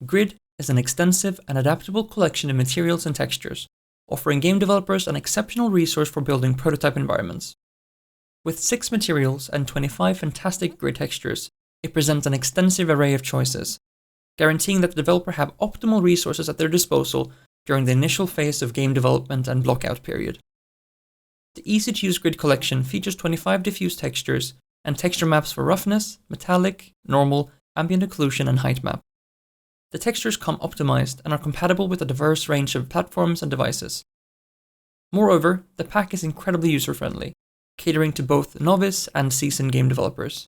Grid is an extensive and adaptable collection of materials and textures, offering game developers an exceptional resource for building prototype environments. With 6 materials and 25 fantastic grid textures, it presents an extensive array of choices, guaranteeing that the developer have optimal resources at their disposal during the initial phase of game development and blockout period. The easy-to-use grid collection features 25 diffuse textures and texture maps for roughness, metallic, normal, ambient occlusion, and height map. The textures come optimized and are compatible with a diverse range of platforms and devices. Moreover, the pack is incredibly user-friendly, catering to both novice and seasoned game developers.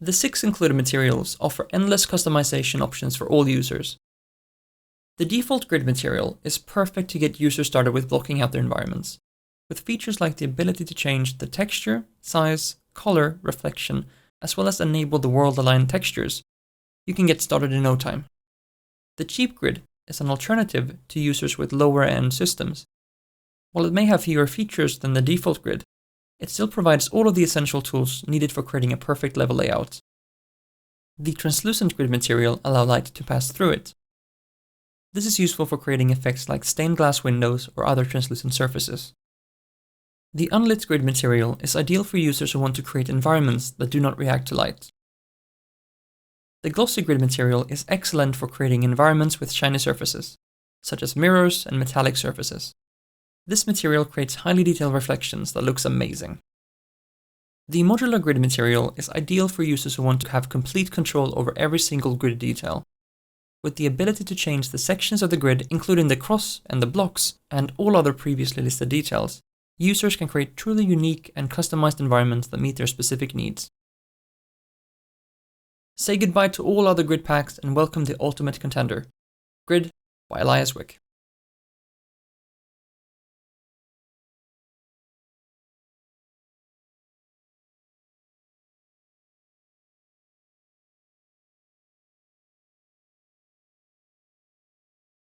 The 6 included materials offer endless customization options for all users. The default grid material is perfect to get users started with blocking out their environments, with features like the ability to change the texture, size, color, reflection, as well as enable the world-aligned textures. You can get started in no time. The cheap grid is an alternative to users with lower-end systems. While it may have fewer features than the default grid, it still provides all of the essential tools needed for creating a perfect level layout. The translucent grid material allows light to pass through it. This is useful for creating effects like stained glass windows or other translucent surfaces. The unlit grid material is ideal for users who want to create environments that do not react to light. The glossy grid material is excellent for creating environments with shiny surfaces, such as mirrors and metallic surfaces. This material creates highly detailed reflections that looks amazing. The modular grid material is ideal for users who want to have complete control over every single grid detail. With the ability to change the sections of the grid, including the cross and the blocks, and all other previously listed details, users can create truly unique and customized environments that meet their specific needs. Say goodbye to all other grid packs and welcome the ultimate contender, Grid by Elias Wick.